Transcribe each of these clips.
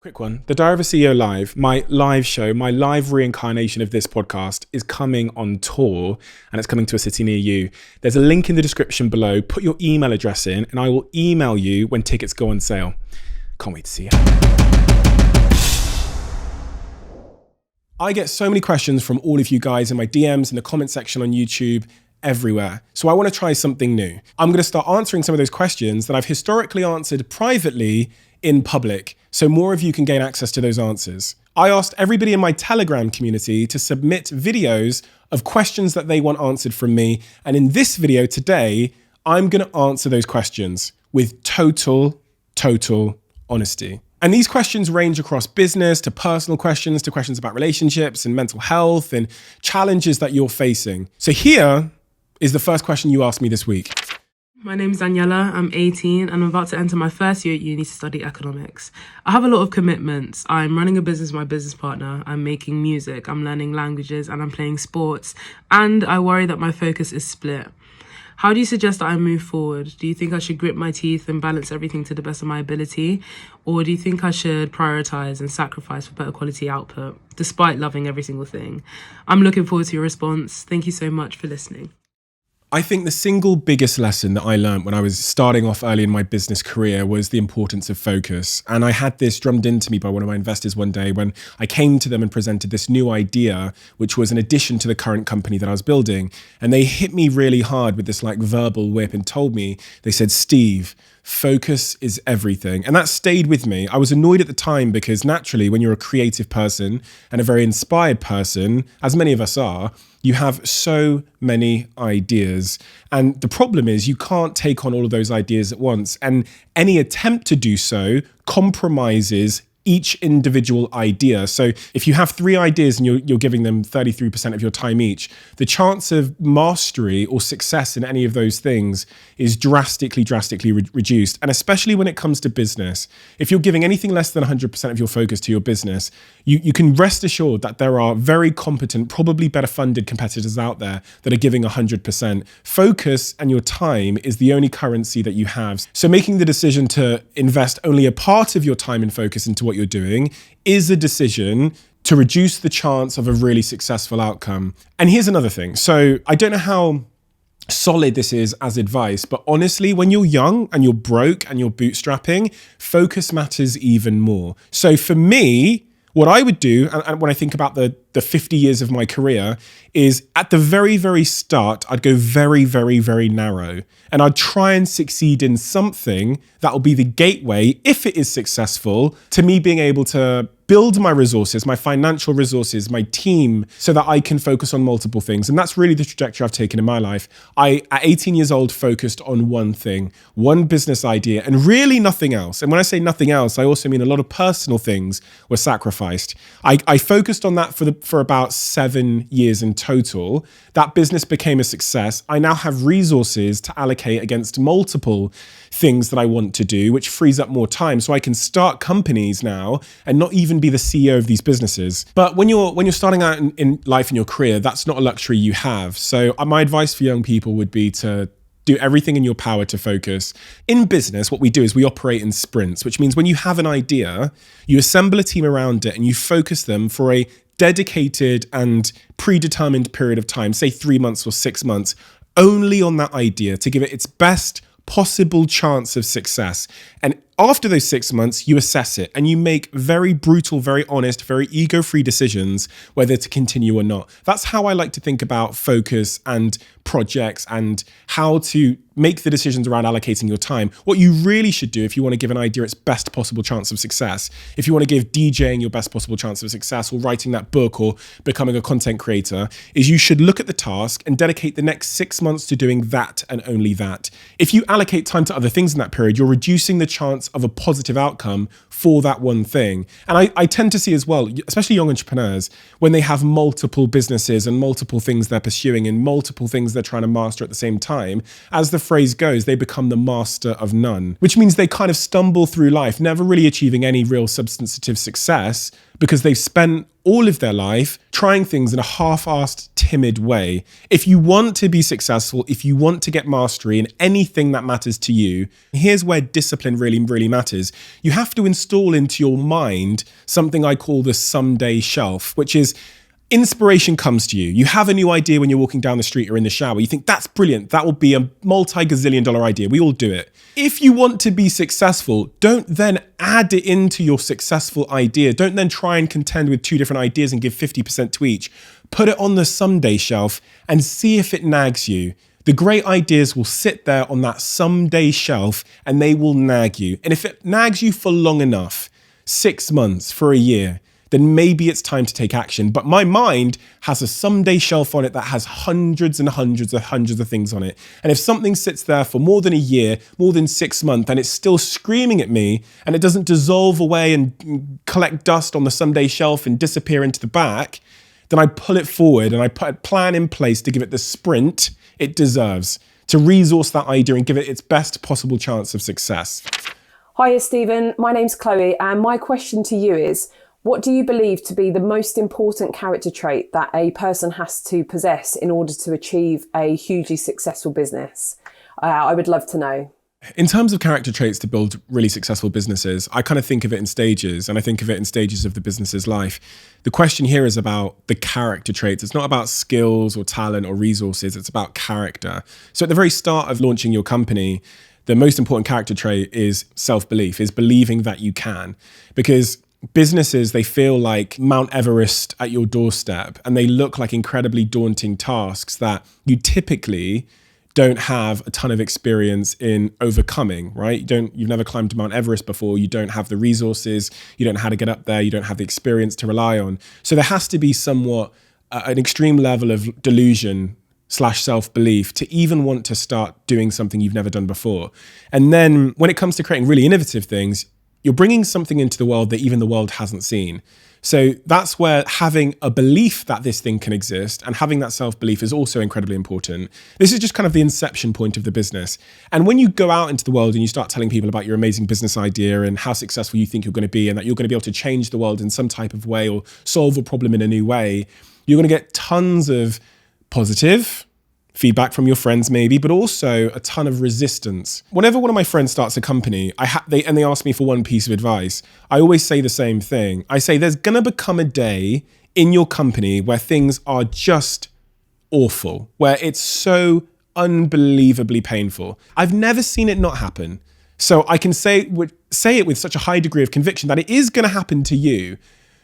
Quick one. The Diary of a CEO Live, my live show, my live reincarnation of this podcast is coming on tour and it's coming to a city near you. There's a link in the description below. Put your email address in and I will email you when tickets go on sale. Can't wait to see you. I get so many questions from all of you guys in my DMs, in the comment section on YouTube, everywhere. So I want to try something new. I'm going to start answering some of those questions that I've historically answered privately in public, so more of you can gain access to those answers. I asked everybody in my Telegram community to submit videos of questions that they want answered from me. And in this video today, I'm going to answer those questions with total honesty. And these questions range across business to personal questions to questions about relationships and mental health and challenges that you're facing. So here is the first question you asked me this week. My name is Daniela, I'm 18 and I'm about to enter my first year at uni to study economics. I have a lot of commitments. I'm running a business with my business partner, I'm making music, I'm learning languages and I'm playing sports, and I worry that my focus is split. How do you suggest that I move forward? Do you think I should grit my teeth and balance everything to the best of my ability? Or do you think I should prioritize and sacrifice for better quality output, despite loving every single thing? I'm looking forward to your response. Thank you so much for listening. I think the single biggest lesson that I learned when I was starting off early in my business career was the importance of focus. And I had this drummed into me by one of my investors one day when I came to them and presented this new idea, which was an addition to the current company that I was building. And they hit me really hard with this like verbal whip and told me, they said, Steve, focus is everything. And that stayed with me. I was annoyed at the time because naturally when you're a creative person and a very inspired person, as many of us are, you have so many ideas. And the problem is you can't take on all of those ideas at once. And any attempt to do so compromises each individual idea. So if you have 3 ideas and you're giving them 33% of your time each, the chance of mastery or success in any of those things is drastically reduced. And especially when it comes to business, if you're giving anything less than 100% of your focus to your business, you can rest assured that there are very competent, probably better funded competitors out there that are giving 100%. Focus and your time is the only currency that you have. So making the decision to invest only a part of your time and focus into what you're doing is a decision to reduce the chance of a really successful outcome. And here's another thing. So I don't know how solid this is as advice, but honestly, when you're young and you're broke and you're bootstrapping, focus matters even more. So for me, what I would do, and when I think about the 50 years of my career, is at the very start, I'd go very narrow. And I'd try and succeed in something that will be the gateway, if it is successful, to me being able to build my resources, my financial resources, my team, so that I can focus on multiple things. And that's really the trajectory I've taken in my life. I, at 18 years old, focused on one thing, one business idea, and really nothing else. And when I say nothing else, I also mean a lot of personal things were sacrificed. I focused on that for about 7 years in total. That business became a success. I now have resources to allocate against multiple things that I want to do, which frees up more time. So I can start companies now and not even be the CEO of these businesses. But when you're starting out in life, in your career, that's not a luxury you have. So my advice for young people would be to do everything in your power to focus. In business, what we do is we operate in sprints, which means when you have an idea, you assemble a team around it and you focus them for a dedicated and predetermined period of time, say 3 months or 6 months, only on that idea to give it its best possible chance of success. And after those 6 months, you assess it and you make very brutal, very honest, very ego-free decisions whether to continue or not. That's how I like to think about focus and projects and how to make the decisions around allocating your time. What you really should do if you want to give an idea its best possible chance of success, if you want to give DJing your best possible chance of success or writing that book or becoming a content creator, is you should look at the task and dedicate the next 6 months to doing that and only that. If you allocate time to other things in that period, you're reducing the chance of a positive outcome for that one thing. And I tend to see as well, especially young entrepreneurs, when they have multiple businesses and multiple things they're pursuing and multiple things they're trying to master at the same time, as the phrase goes, they become the master of none, which means they kind of stumble through life, never really achieving any real substantive success, because they've spent all of their life trying things in a half-assed, timid way. If you want to be successful, if you want to get mastery in anything that matters to you, here's where discipline really, really matters. You have to install into your mind something I call the someday shelf, which is inspiration comes to you. You have a new idea when you're walking down the street or in the shower. You think, that's brilliant. That will be a multi-gazillion dollar idea. We all do it. If you want to be successful, don't then add it into your successful idea. Don't then try and contend with two different ideas and give 50% to each. Put it on the someday shelf and see if it nags you. The great ideas will sit there on that someday shelf and they will nag you. And if it nags you for long enough, 6 months, for a year, then maybe it's time to take action. But my mind has a someday shelf on it that has hundreds and hundreds and hundreds of things on it. And if something sits there for more than a year, more than 6 months, and it's still screaming at me, and it doesn't dissolve away and collect dust on the someday shelf and disappear into the back, then I pull it forward and I put a plan in place to give it the sprint it deserves, to resource that idea and give it its best possible chance of success. Hiya, Stephen. My name's Chloe, and my question to you is, what do you believe to be the most important character trait that a person has to possess in order to achieve a hugely successful business? I would love to know. In terms of character traits to build really successful businesses, I kind of think of it in stages, and I think of it in stages of the business's life. The question here is about the character traits. It's not about skills or talent or resources. It's about character. So at the very start of launching your company, the most important character trait is self-belief, is believing that you can. Because businesses, they feel like Mount Everest at your doorstep, and they look like incredibly daunting tasks that you typically don't have a ton of experience in overcoming, right? You've never climbed Mount Everest before. You don't have the resources. You don't know how to get up there. You don't have the experience to rely on. So there has to be somewhat an extreme level of delusion / self-belief to even want to start doing something you've never done before. And then when it comes to creating really innovative things, you're bringing something into the world that even the world hasn't seen. So that's where having a belief that this thing can exist and having that self-belief is also incredibly important. This is just kind of the inception point of the business. And when you go out into the world and you start telling people about your amazing business idea and how successful you think you're going to be and that you're going to be able to change the world in some type of way or solve a problem in a new way, you're going to get tons of positive feedback from your friends maybe, but also a ton of resistance. Whenever one of my friends starts a company, they ask me for one piece of advice, I always say the same thing. I say there's gonna become a day in your company where things are just awful, where it's so unbelievably painful. I've never seen it not happen. So I can say it with such a high degree of conviction that it is gonna happen to you.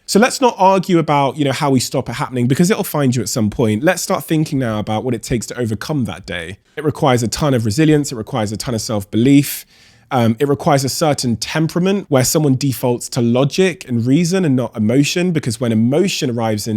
So let's not argue about, how we stop it happening, because it'll find you at some point. Let's start thinking now about what it takes to overcome that day. It requires a ton of resilience. It requires a ton of self-belief. It requires a certain temperament where someone defaults to logic and reason and not emotion, because when emotion arrives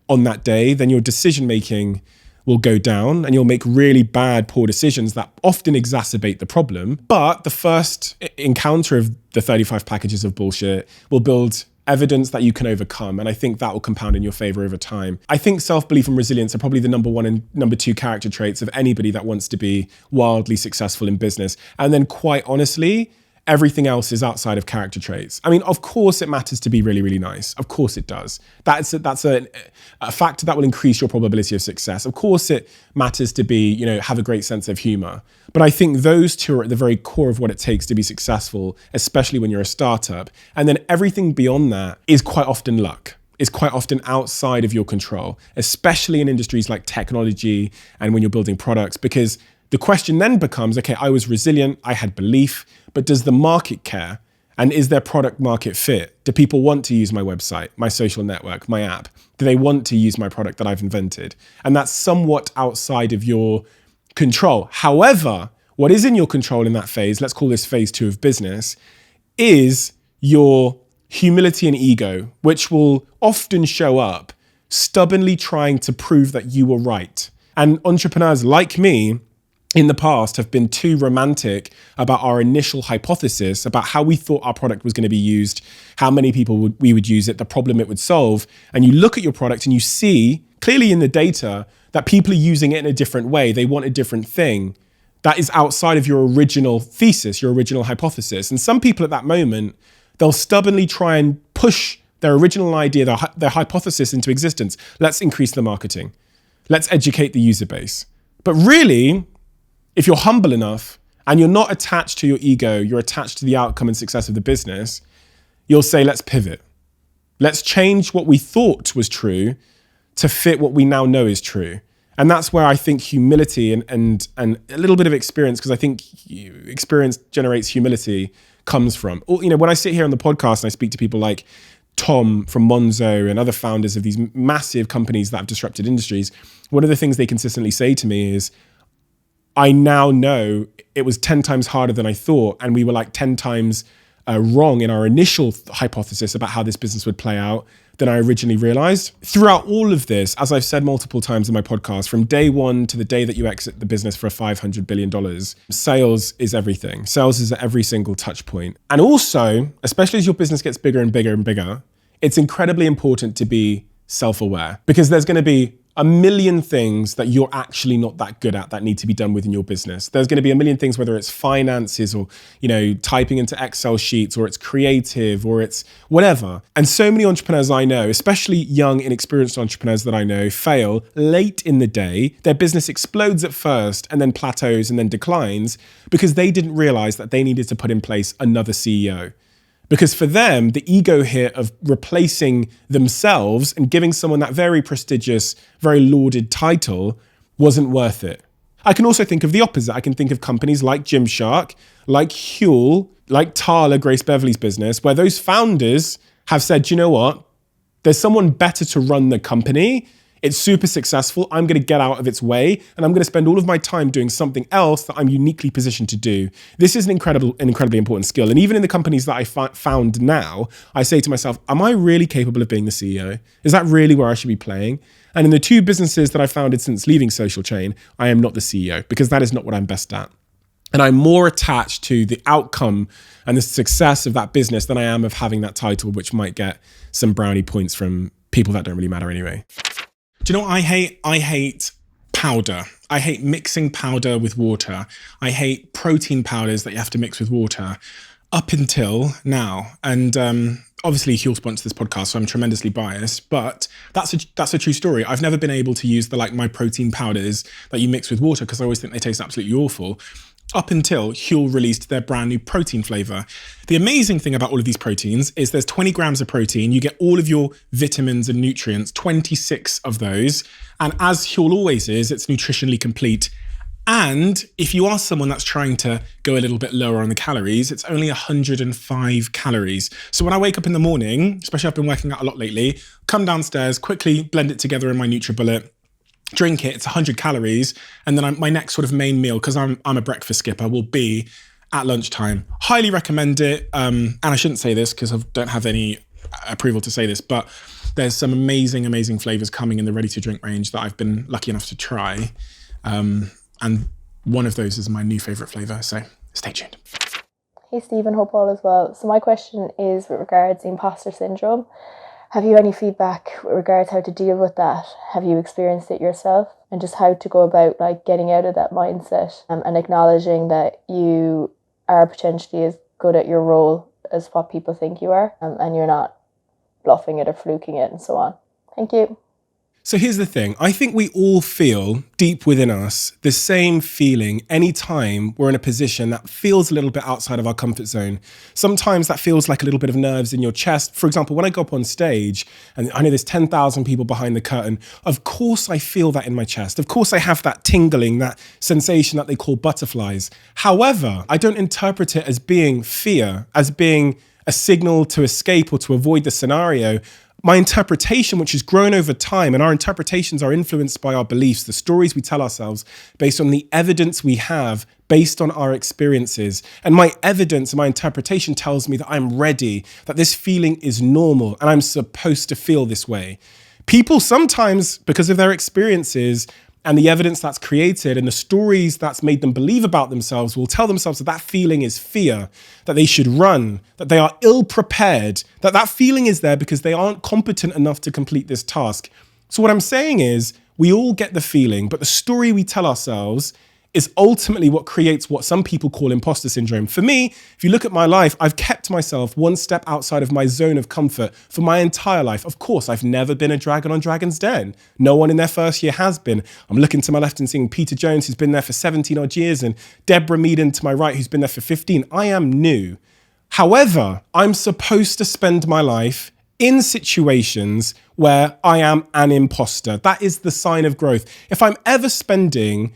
on that day, then your decision-making will go down and you'll make really bad, poor decisions that often exacerbate the problem. But the first encounter of the 35 packages of bullshit will build evidence that you can overcome. And I think that will compound in your favor over time. I think self-belief and resilience are probably the number one and number two character traits of anybody that wants to be wildly successful in business. And then quite honestly, everything else is outside of character traits. I mean, of course it matters to be really, really nice. Of course it does. That's a factor that will increase your probability of success. Of course it matters to be, have a great sense of humor. But I think those two are at the very core of what it takes to be successful, especially when you're a startup. And then everything beyond that is quite often luck. Is quite often outside of your control, especially in industries like technology and when you're building products, because the question then becomes, okay, I was resilient, I had belief, but does the market care? And is there product market fit? Do people want to use my website, my social network, my app? Do they want to use my product that I've invented? And that's somewhat outside of your control. However, what is in your control in that phase, let's call this phase 2 of business, is your humility and ego, which will often show up stubbornly trying to prove that you were right. And entrepreneurs like me in the past have been too romantic about our initial hypothesis about how we thought our product was going to be used, how many people we would use it, the problem it would solve. And you look at your product and you see clearly in the data that people are using it in a different way. They want a different thing that is outside of your original thesis, your original hypothesis. And some people at that moment, they'll stubbornly try and push their original idea, their hypothesis into existence. Let's increase the marketing. Let's educate the user base. But really, if you're humble enough and you're not attached to your ego, you're attached to the outcome and success of the business, you'll say, let's pivot. Let's change what we thought was true to fit what we now know is true. And that's where I think humility and a little bit of experience, because I think experience generates humility, comes from. You know, when I sit here on the podcast and I speak to people like Tom from Monzo and other founders of these massive companies that have disrupted industries, one of the things they consistently say to me is, I now know it was 10 times harder than I thought, and we were like 10 times wrong in our initial hypothesis about how this business would play out than I originally realized. Throughout all of this, as I've said multiple times in my podcast, from day one to the day that you exit the business for $500 billion, sales is everything. Sales is at every single touch point. And also, especially as your business gets bigger and bigger and bigger, it's incredibly important to be self-aware, because there's going to be a million things that you're actually not that good at that need to be done within your business. There's going to be a million things, whether it's finances or, you know, typing into Excel sheets, or it's creative, or it's whatever. And so many entrepreneurs I know, especially young, inexperienced entrepreneurs that I know, fail late in the day. Their business explodes at first and then plateaus and then declines because they didn't realize that they needed to put in place another CEO. Because for them, the ego hit of replacing themselves and giving someone that very prestigious, very lauded title wasn't worth it. I can also think of the opposite. I can think of companies like Gymshark, like Huel, like Tala, Grace Beverley's business, where those founders have said, you know what? There's someone better to run the company. It's super successful. I'm going to get out of its way, and I'm going to spend all of my time doing something else that I'm uniquely positioned to do. This is an incredibly important skill. And even in the companies that I found now, I say to myself, am I really capable of being the CEO? Is that really where I should be playing? And in the two businesses that I founded since leaving Social Chain, I am not the CEO, because that is not what I'm best at. And I'm more attached to the outcome and the success of that business than I am of having that title, which might get some brownie points from people that don't really matter anyway. Do you know what I hate? I hate powder. I hate mixing powder with water. I hate protein powders that you have to mix with water up until now. And obviously Huel sponsored this podcast, so I'm tremendously biased, but that's a true story. I've never been able to use my protein powders that you mix with water, because I always think they taste absolutely awful. Up until Huel released their brand new protein flavor. The amazing thing about all of these proteins is there's 20 grams of protein. You get all of your vitamins and nutrients, 26 of those. And as Huel always is, it's nutritionally complete. And if you are someone that's trying to go a little bit lower on the calories, it's only 105 calories. So when I wake up in the morning, especially I've been working out a lot lately, come downstairs, quickly blend it together in my NutriBullet, drink it, it's 100 calories. And then my next sort of main meal, because I'm a breakfast skipper, will be at lunchtime. Highly recommend it. And I shouldn't say this because I don't have any approval to say this, but there's some amazing, amazing flavors coming in the ready to drink range that I've been lucky enough to try. And one of those is my new favorite flavor. So stay tuned. Hey Stephen, hope all is well. So my question is with regards to imposter syndrome. Have you any feedback with regards how to deal with that? Have you experienced it yourself? And just how to go about getting out of that mindset and acknowledging that you are potentially as good at your role as what people think you are, and you're not bluffing it or fluking it and so on. Thank you. So here's the thing. I think we all feel deep within us the same feeling anytime we're in a position that feels a little bit outside of our comfort zone. Sometimes that feels like a little bit of nerves in your chest. For example, when I go up on stage and I know there's 10,000 people behind the curtain, of course I feel that in my chest. Of course I have that tingling, that sensation that they call butterflies. However, I don't interpret it as being fear, as being a signal to escape or to avoid the scenario. My interpretation, which has grown over time, and our interpretations are influenced by our beliefs, the stories we tell ourselves based on the evidence we have, based on our experiences. And my evidence and my interpretation tells me that I'm ready, that this feeling is normal, and I'm supposed to feel this way. People sometimes, because of their experiences and the evidence that's created and the stories that's made them believe about themselves, will tell themselves that that feeling is fear, that they should run, that they are ill-prepared, that that feeling is there because they aren't competent enough to complete this task. So what I'm saying is, we all get the feeling, but the story we tell ourselves is ultimately what creates what some people call imposter syndrome. For me, if you look at my life, I've kept myself one step outside of my zone of comfort for my entire life. Of course, I've never been a dragon on Dragon's Den. No one in their first year has been. I'm looking to my left and seeing Peter Jones, who's been there for 17 odd years, and Deborah Meaden to my right, who's been there for 15. I am new. However, I'm supposed to spend my life in situations where I am an imposter. That is the sign of growth. If I'm ever spending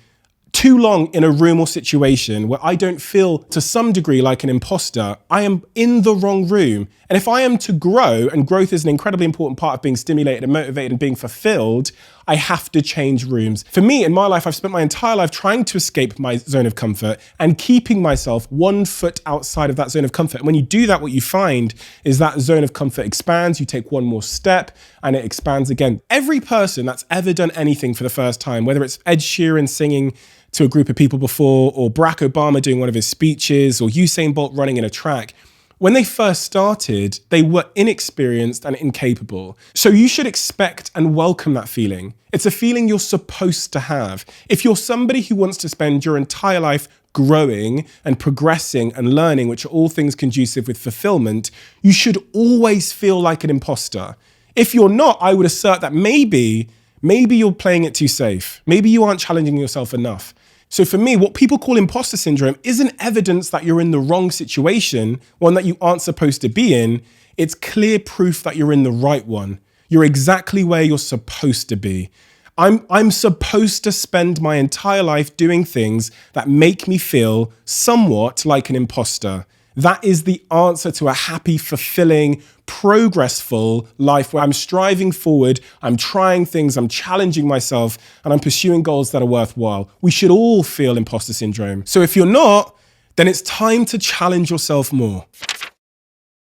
too long in a room or situation where I don't feel to some degree like an imposter, I am in the wrong room. And if I am to grow, and growth is an incredibly important part of being stimulated and motivated and being fulfilled, I have to change rooms. For me, in my life, I've spent my entire life trying to escape my zone of comfort and keeping myself 1 foot outside of that zone of comfort. And when you do that, what you find is that zone of comfort expands, you take one more step and it expands again. Every person that's ever done anything for the first time, whether it's Ed Sheeran singing to a group of people before, or Barack Obama doing one of his speeches, or Usain Bolt running in a track, when they first started, they were inexperienced and incapable. So you should expect and welcome that feeling. It's a feeling you're supposed to have. If you're somebody who wants to spend your entire life growing and progressing and learning, which are all things conducive with fulfillment, you should always feel like an imposter. If you're not, I would assert that maybe you're playing it too safe. Maybe you aren't challenging yourself enough. So for me, what people call imposter syndrome isn't evidence that you're in the wrong situation, one that you aren't supposed to be in. It's clear proof that you're in the right one. You're exactly where you're supposed to be. I'm supposed to spend my entire life doing things that make me feel somewhat like an imposter. That is the answer to a happy, fulfilling, progressful life where I'm striving forward, I'm trying things, I'm challenging myself, and I'm pursuing goals that are worthwhile. We should all feel imposter syndrome. So if you're not, then it's time to challenge yourself more.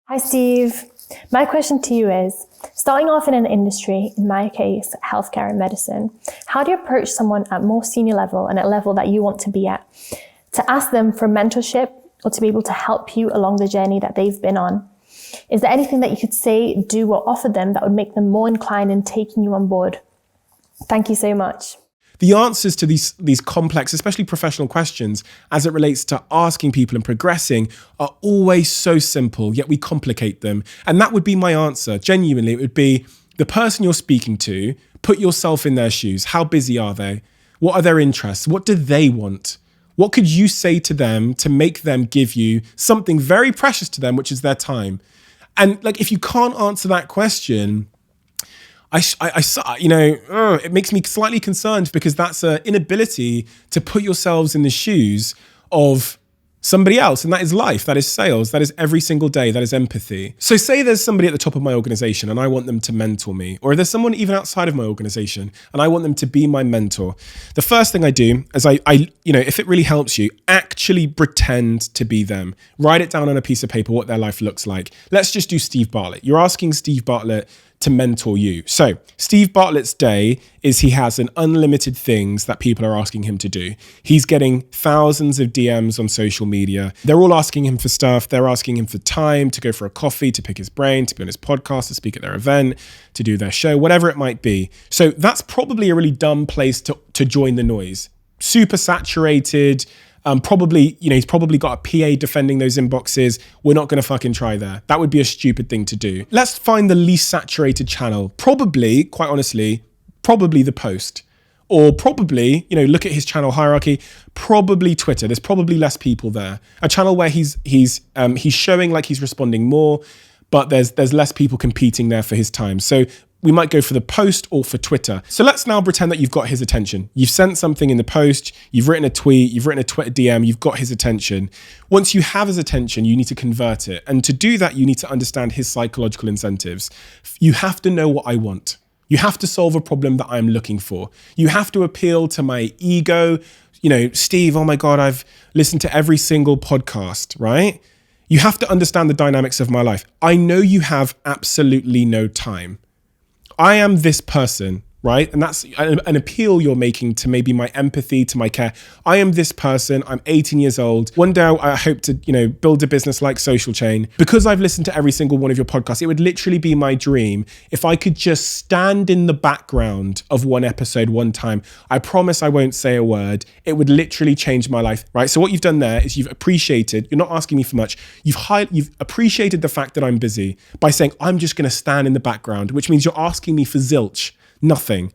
Hi, Steve. My question to you is, starting off in an industry, in my case, healthcare and medicine, how do you approach someone at more senior level and at a level that you want to be at, to ask them for mentorship or to be able to help you along the journey that they've been on? Is there anything that you could say, do, or offer them that would make them more inclined in taking you on board? Thank you so much. The answers to these complex, especially professional questions, as it relates to asking people and progressing, are always so simple, yet we complicate them. And that would be my answer. Genuinely, it would be the person you're speaking to, put yourself in their shoes. How busy are they? What are their interests? What do they want? What could you say to them to make them give you something very precious to them, which is their time? And like, if you can't answer that question, it makes me slightly concerned, because that's an inability to put yourselves in the shoes of somebody else. And that is life, that is sales, that is every single day, that is empathy. So say there's somebody at the top of my organization and I want them to mentor me, or there's someone even outside of my organization and I want them to be my mentor. The first thing I do is if it really helps you, actually pretend to be them. Write it down on a piece of paper what their life looks like. Let's just do Steve Bartlett. You're asking Steve Bartlett to mentor you. So Steve Bartlett's day is he has an unlimited things that people are asking him to do. He's getting thousands of DMs on social media. They're all asking him for stuff. They're asking him for time to go for a coffee, to pick his brain, to be on his podcast, to speak at their event, to do their show, whatever it might be. So that's probably a really dumb place to join the noise. Super saturated. He's probably got a PA defending those inboxes. We're not going to fucking try there. That would be a stupid thing to do. Let's find the least saturated channel. Probably, quite honestly, the post. Or probably, look at his channel hierarchy, probably Twitter. There's probably less people there. A channel where he's showing like he's responding more, but there's less people competing there for his time. So we might go for the post or for Twitter. So let's now pretend that you've got his attention. You've sent something in the post, you've written a tweet, you've written a Twitter DM, you've got his attention. Once you have his attention, you need to convert it. And to do that, you need to understand his psychological incentives. You have to know what I want. You have to solve a problem that I'm looking for. You have to appeal to my ego. Steve, oh my God, I've listened to every single podcast, right? You have to understand the dynamics of my life. I know you have absolutely no time. I am this person. right? And that's an appeal you're making to maybe my empathy, to my care. I am this person, I'm 18 years old. One day I hope to, build a business like Social Chain. Because I've listened to every single one of your podcasts, it would literally be my dream if I could just stand in the background of one episode one time. I promise I won't say a word. It would literally change my life, right? So what you've done there is you've appreciated, you're not asking me for much, you've appreciated the fact that I'm busy by saying, I'm just gonna stand in the background, which means you're asking me for zilch. Nothing.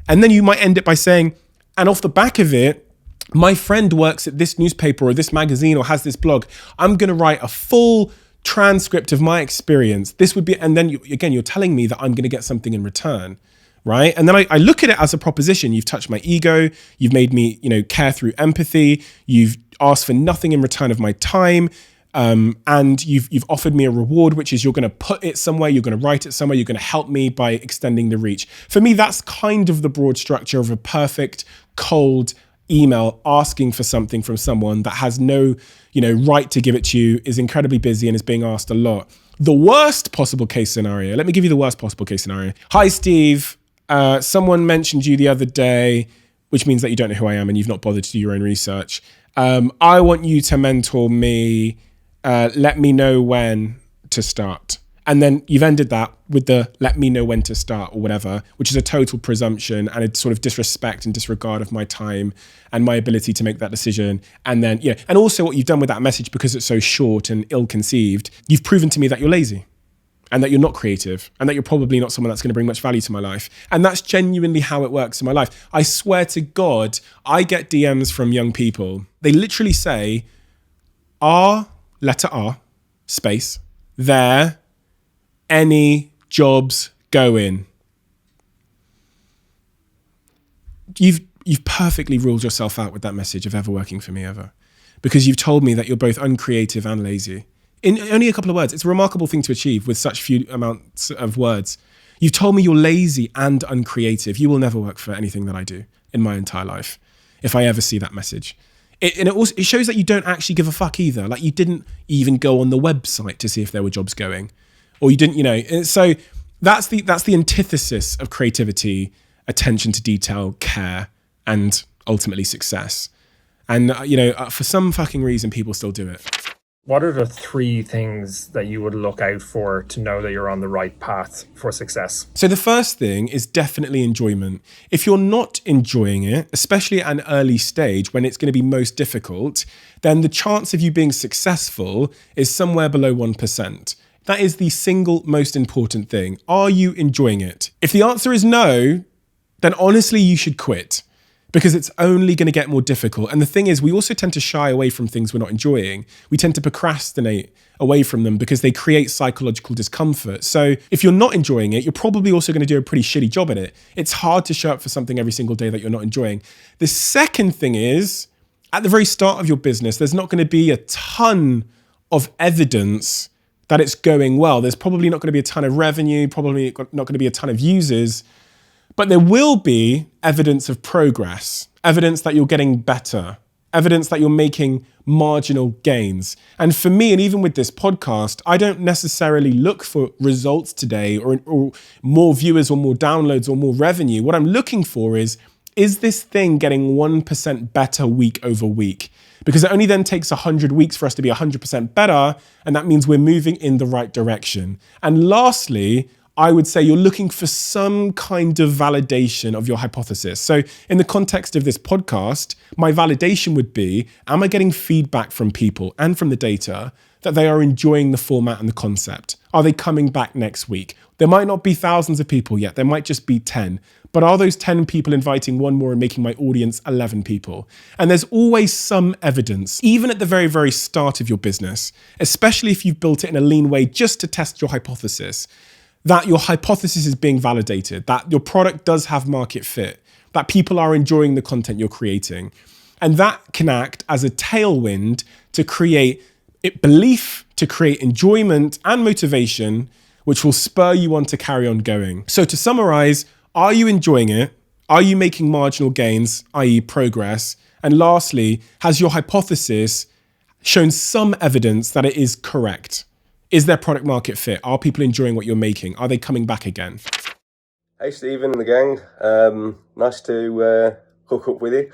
And then you might end it by saying, and off the back of it, my friend works at this newspaper or this magazine or has this blog. I'm going to write a full transcript of my experience. This would be, and then you're telling me that I'm going to get something in return, right? And then I look at it as a proposition. You've touched my ego. You've made me, care through empathy. You've asked for nothing in return of my time. And you've offered me a reward, which is you're going to put it somewhere, you're going to write it somewhere, you're going to help me by extending the reach. For me, that's kind of the broad structure of a perfect cold email asking for something from someone that has no, right to give it to you, is incredibly busy and is being asked a lot. The worst possible case scenario, let me give you the worst possible case scenario. Hi, Steve. Someone mentioned you the other day, which means that you don't know who I am and you've not bothered to do your own research. I want you to mentor me. Let me know when to start. And then you've ended that with the let me know when to start or whatever, which is a total presumption and a sort of disrespect and disregard of my time and my ability to make that decision. And then, and also what you've done with that message, because it's so short and ill-conceived, you've proven to me that you're lazy and that you're not creative and that you're probably not someone that's going to bring much value to my life. And that's genuinely how it works in my life. I swear to God, I get DMs from young people. They literally say, letter R, space, there, any jobs going. You've perfectly ruled yourself out with that message of ever working for me ever, because you've told me that you're both uncreative and lazy. In only a couple of words. It's a remarkable thing to achieve with such few amounts of words. You've told me you're lazy and uncreative. You will never work for anything that I do in my entire life, if I ever see that message. It shows that you don't actually give a fuck either. Like, you didn't even go on the website to see if there were jobs going, or you didn't, So that's the antithesis of creativity, attention to detail, care, and ultimately success. And for some fucking reason, people still do it. What are the 3 things that you would look out for to know that you're on the right path for success? So the first thing is definitely enjoyment. If you're not enjoying it, especially at an early stage when it's going to be most difficult, then the chance of you being successful is somewhere below 1%. That is the single most important thing. Are you enjoying it? If the answer is no, then honestly, you should quit, because it's only going to get more difficult. And the thing is, we also tend to shy away from things we're not enjoying. We tend to procrastinate away from them because they create psychological discomfort. So if you're not enjoying it, you're probably also going to do a pretty shitty job at it. It's hard to show up for something every single day that you're not enjoying. The second thing is, at the very start of your business, there's not going to be a ton of evidence that it's going well. There's probably not going to be a ton of revenue, probably not going to be a ton of users. But there will be evidence of progress, evidence that you're getting better, evidence that you're making marginal gains. And for me, and even with this podcast, I don't necessarily look for results today or more viewers or more downloads or more revenue. What I'm looking for is this thing getting 1% better week over week? Because it only then takes 100 weeks for us to be 100% better. And that means we're moving in the right direction. And lastly, I would say you're looking for some kind of validation of your hypothesis. So in the context of this podcast, my validation would be, am I getting feedback from people and from the data that they are enjoying the format and the concept? Are they coming back next week? There might not be thousands of people yet. There might just be 10. But are those 10 people inviting one more and making my audience 11 people? And there's always some evidence, even at the very, very start of your business, especially if you've built it in a lean way just to test your hypothesis, that your hypothesis is being validated, that your product does have market fit, that people are enjoying the content you're creating. And that can act as a tailwind to create belief, to create enjoyment and motivation, which will spur you on to carry on going. So to summarize, are you enjoying it? Are you making marginal gains, i.e. progress? And lastly, has your hypothesis shown some evidence that it is correct? Is there product market fit? Are people enjoying what you're making? Are they coming back again? Hey Stephen and the gang, nice to hook up with you.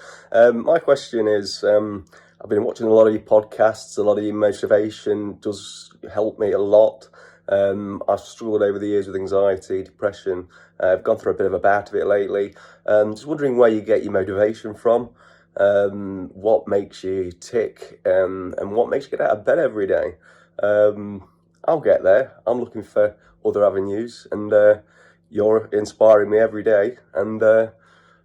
My question is, I've been watching a lot of your podcasts, a lot of your motivation does help me a lot. I've struggled over the years with anxiety, depression. I've gone through a bit of a bout of it lately. Just wondering where you get your motivation from, what makes you tick, and what makes you get out of bed every day. I'll get there. I'm looking for other avenues, and you're inspiring me every day, and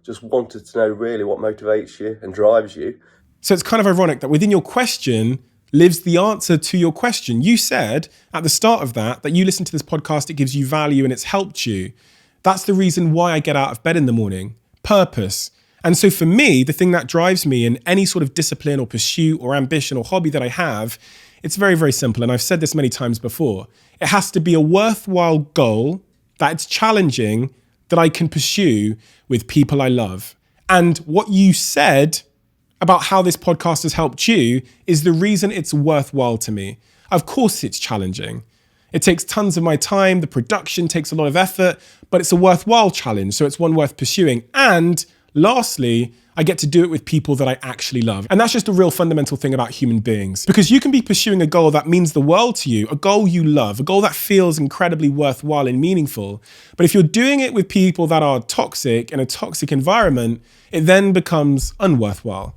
just wanted to know really what motivates you and drives you. So it's kind of ironic that within your question lives the answer to your question. You said at the start of that you listen to this podcast, it gives you value and it's helped you. That's the reason why I get out of bed in the morning. Purpose. And so for me, the thing that drives me in any sort of discipline or pursuit or ambition or hobby that I have, it's very, very simple. And I've said this many times before. It has to be a worthwhile goal that it's challenging, that I can pursue with people I love. And what you said about how this podcast has helped you is the reason it's worthwhile to me. Of course it's challenging. It takes tons of my time, the production takes a lot of effort, but it's a worthwhile challenge, so it's one worth pursuing. And lastly, I get to do it with people that I actually love. And that's just a real fundamental thing about human beings. Because you can be pursuing a goal that means the world to you, a goal you love, a goal that feels incredibly worthwhile and meaningful. But if you're doing it with people that are toxic in a toxic environment, it then becomes unworthwhile.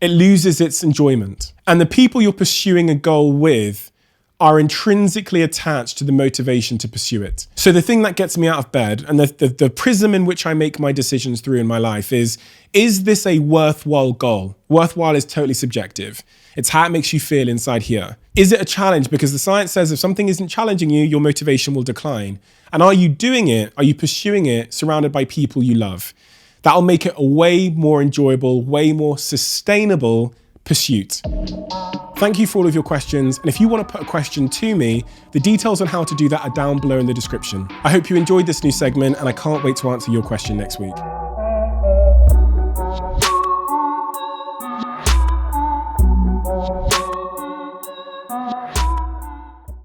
It loses its enjoyment. And the people you're pursuing a goal with are intrinsically attached to the motivation to pursue it. So the thing that gets me out of bed and the prism in which I make my decisions through in my life is this a worthwhile goal? Worthwhile is totally subjective. It's how it makes you feel inside here. Is it a challenge? Because the science says if something isn't challenging you, your motivation will decline. And are you doing it? Are you pursuing it surrounded by people you love? That'll make it a way more enjoyable, way more sustainable pursuit. Thank you for all of your questions. And if you want to put a question to me, the details on how to do that are down below in the description. I hope you enjoyed this new segment and I can't wait to answer your question next week.